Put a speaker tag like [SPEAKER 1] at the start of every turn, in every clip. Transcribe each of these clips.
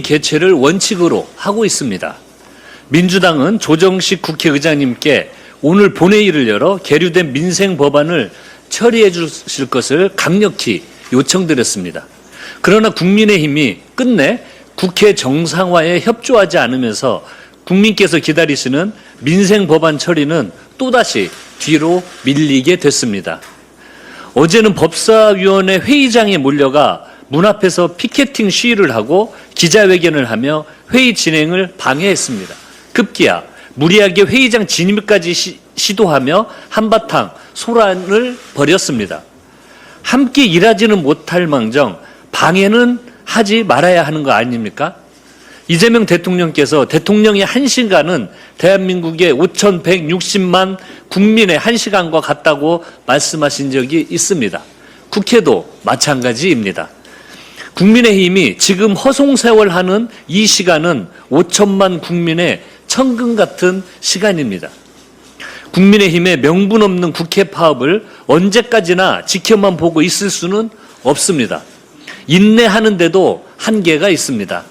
[SPEAKER 1] 개최를 원칙으로 하고 있습니다. 민주당은 조정식 국회의장님께 오늘 본회의를 열어 계류된 민생 법안을 처리해 주실 것을 강력히 요청드렸습니다. 그러나 국민의힘이 끝내 국회 정상화에 협조하지 않으면서 국민께서 기다리시는 민생 법안 처리는 또다시 뒤로 밀리게 됐습니다. 어제는 법사위원회 회의장에 몰려가 문 앞에서 피켓팅 시위를 하고 기자회견을 하며 회의 진행을 방해했습니다. 급기야 무리하게 회의장 진입까지 시도하며 한바탕 소란을 벌였습니다. 함께 일하지는 못할 망정 방해는 하지 말아야 하는 거 아닙니까? 이재명 대통령께서 대통령의 1시간은 대한민국의 5,160만 국민의 1시간과 같다고 말씀하신 적이 있습니다. 국회도 마찬가지입니다. 국민의힘이 지금 허송세월하는 이 시간은 5천만 국민의 천금 같은 시간입니다. 국민의힘의 명분 없는 국회 파업을 언제까지나 지켜만 보고 있을 수는 없습니다. 인내하는데도 한계가 있습니다.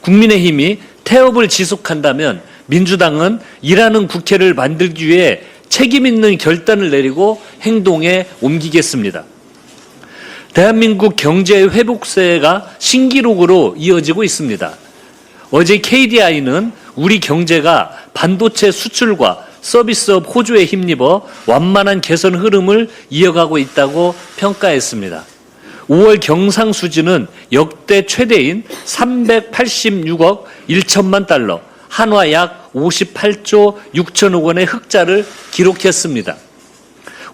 [SPEAKER 1] 국민의힘이 태업을 지속한다면 민주당은 일하는 국회를 만들기 위해 책임 있는 결단을 내리고 행동에 옮기겠습니다. 대한민국 경제의 회복세가 신기록으로 이어지고 있습니다. 어제 KDI는 우리 경제가 반도체 수출과 서비스업 호조에 힘입어 완만한 개선 흐름을 이어가고 있다고 평가했습니다. 5월 경상수지는 역대 최대인 386억 1천만 달러, 한화 약 58조 6천억 원의 흑자를 기록했습니다.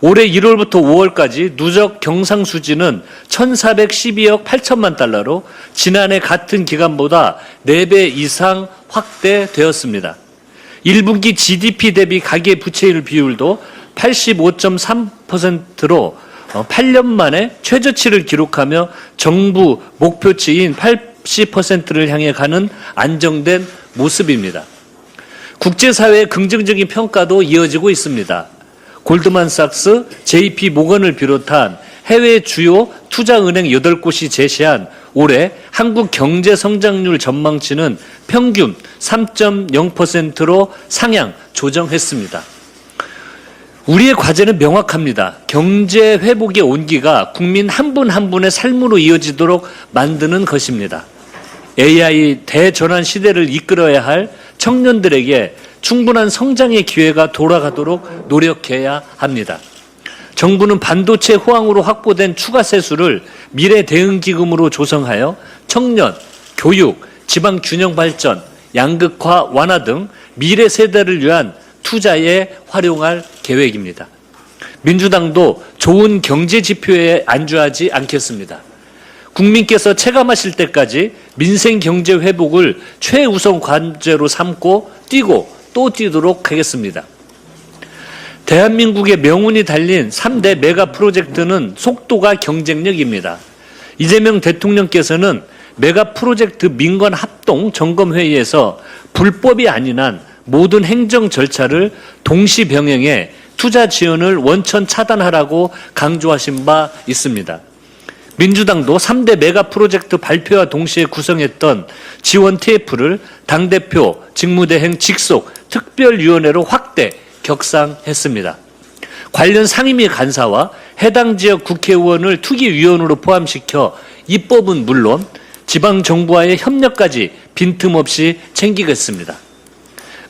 [SPEAKER 1] 올해 1월부터 5월까지 누적 경상수지는 1,412억 8천만 달러로 지난해 같은 기간보다 4배 이상 확대되었습니다. 1분기 GDP 대비 가계부채율 비율도 85.3%로 8년 만에 최저치를 기록하며 정부 목표치인 80%를 향해 가는 안정된 모습입니다. 국제사회의 긍정적인 평가도 이어지고 있습니다. 골드만삭스, JP모건을 비롯한 해외 주요 투자은행 8곳이 제시한 올해 한국 경제 성장률 전망치는 평균 3.0%로 상향 조정했습니다. 우리의 과제는 명확합니다. 경제 회복의 온기가 국민 한 분 한 분의 삶으로 이어지도록 만드는 것입니다. AI 대전환 시대를 이끌어야 할 청년들에게 충분한 성장의 기회가 돌아가도록 노력해야 합니다. 정부는 반도체 호황으로 확보된 추가 세수를 미래 대응 기금으로 조성하여 청년, 교육, 지방 균형 발전, 양극화 완화 등 미래 세대를 위한 투자에 활용할 계획입니다. 민주당도 좋은 경제 지표에 안주하지 않겠습니다. 국민께서 체감하실 때까지 민생 경제 회복을 최우선 과제로 삼고 뛰고 또 뛰도록 하겠습니다. 대한민국의 명운이 달린 3대 메가 프로젝트는 속도가 경쟁력입니다. 이재명 대통령께서는 메가 프로젝트 민관 합동 점검회의에서 불법이 아닌 한 모든 행정 절차를 동시 병행해 투자 지원을 원천 차단하라고 강조하신 바 있습니다. 민주당도 3대 메가 프로젝트 발표와 동시에 구성했던 지원 TF를 당대표 직무대행 직속 특별위원회로 확대 격상했습니다. 관련 상임위 간사와 해당 지역 국회의원을 투기위원으로 포함시켜 입법은 물론 지방정부와의 협력까지 빈틈없이 챙기겠습니다.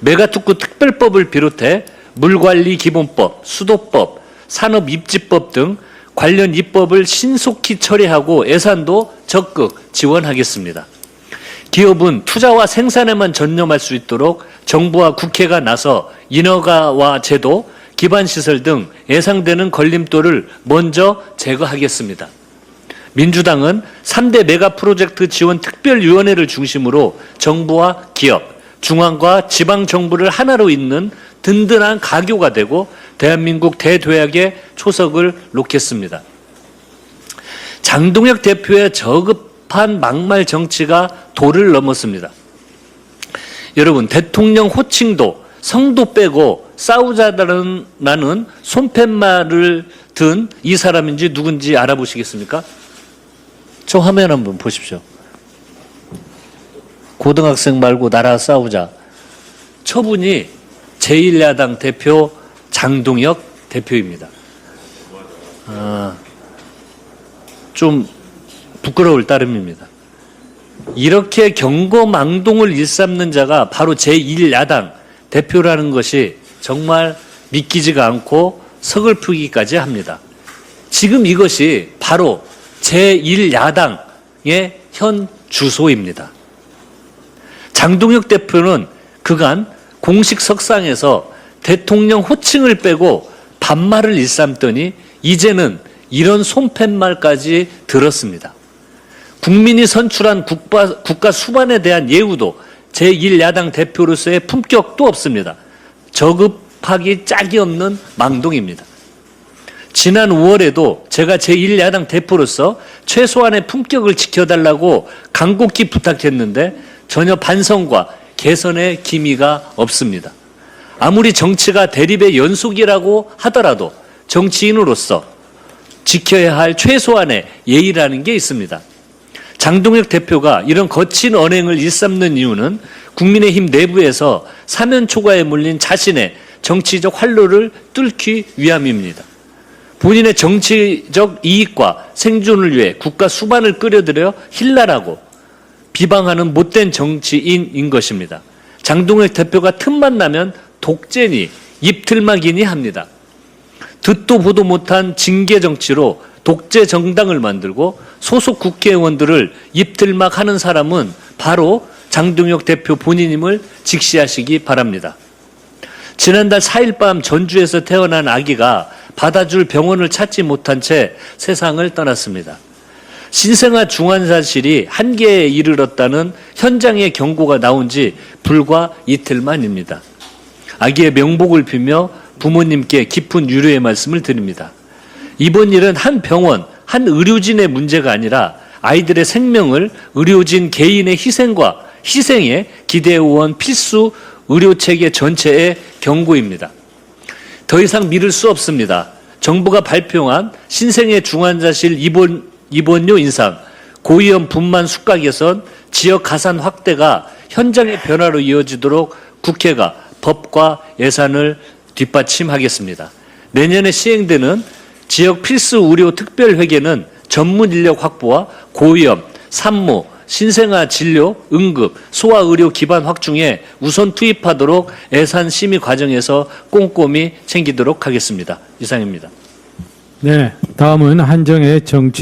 [SPEAKER 1] 메가특구 특별법을 비롯해 물관리기본법, 수도법, 산업입지법 등 관련 입법을 신속히 처리하고 예산도 적극 지원하겠습니다. 기업은 투자와 생산에만 전념할 수 있도록 정부와 국회가 나서 인허가와 제도, 기반시설 등 예상되는 걸림돌을 먼저 제거하겠습니다. 민주당은 3대 메가 프로젝트 지원 특별위원회를 중심으로 정부와 기업, 중앙과 지방 정부를 하나로 잇는 든든한 가교가 되고 대한민국 대도약의 초석을 놓겠습니다. 장동혁 대표의 저급한 막말 정치가 도를 넘었습니다. 여러분, 대통령 호칭도 성도 빼고 싸우자라는 손팻말을 든 이 사람인지 누군지 알아보시겠습니까? 저 화면 한번 보십시오. 고등학생 말고 나라 싸우자. 처분이 제1야당 대표 장동혁 대표입니다. 좀 부끄러울 따름입니다. 이렇게 경거망동을 일삼는 자가 바로 제1야당 대표라는 것이 정말 믿기지가 않고 서글프기까지 합니다. 지금 이것이 바로 제1야당의 현 주소입니다. 장동혁 대표는 그간 공식 석상에서 대통령 호칭을 빼고 반말을 일삼더니 이제는 이런 손팻말까지 들었습니다. 국민이 선출한 국가 수반에 대한 예우도 제1야당 대표로서의 품격도 없습니다. 저급하기 짝이 없는 망동입니다. 지난 5월에도 제가 제1야당 대표로서 최소한의 품격을 지켜달라고 간곡히 부탁했는데 전혀 반성과 개선의 기미가 없습니다. 아무리 정치가 대립의 연속이라고 하더라도 정치인으로서 지켜야 할 최소한의 예의라는 게 있습니다. 장동혁 대표가 이런 거친 언행을 일삼는 이유는 국민의힘 내부에서 사면 초과에 몰린 자신의 정치적 활로를 뚫기 위함입니다. 본인의 정치적 이익과 생존을 위해 국가 수반을 끌어들여 힐난하고 비방하는 못된 정치인인 것입니다. 장동혁 대표가 틈만 나면 독재니 입틀막이니 합니다. 듣도 보도 못한 징계 정치로 독재 정당을 만들고 소속 국회의원들을 입틀막하는 사람은 바로 장동혁 대표 본인임을 직시하시기 바랍니다. 지난달 4일 밤 전주에서 태어난 아기가 받아줄 병원을 찾지 못한 채 세상을 떠났습니다. 신생아 중환자실이 한계에 이르렀다는 현장의 경고가 나온 지 불과 이틀 만입니다. 아기의 명복을 빌며 부모님께 깊은 유료의 말씀을 드립니다. 이번 일은 한 병원, 한 의료진의 문제가 아니라 아이들의 생명을 의료진 개인의 희생에 기대해온 필수 의료체계 전체의 경고입니다. 더 이상 미룰 수 없습니다. 정부가 발표한 신생애 중환자실 입원료 인상, 고위험 분만 숙가 개선, 지역 가산 확대가 현장의 변화로 이어지도록 국회가 법과 예산을 뒷받침하겠습니다. 내년에 시행되는 지역 필수 의료 특별회계는 전문 인력 확보와 고위험, 산모, 신생아 진료, 응급, 소아의료 기반 확충에 우선 투입하도록 예산 심의 과정에서 꼼꼼히 챙기도록 하겠습니다. 이상입니다.
[SPEAKER 2] 네, 다음은 한정의 정치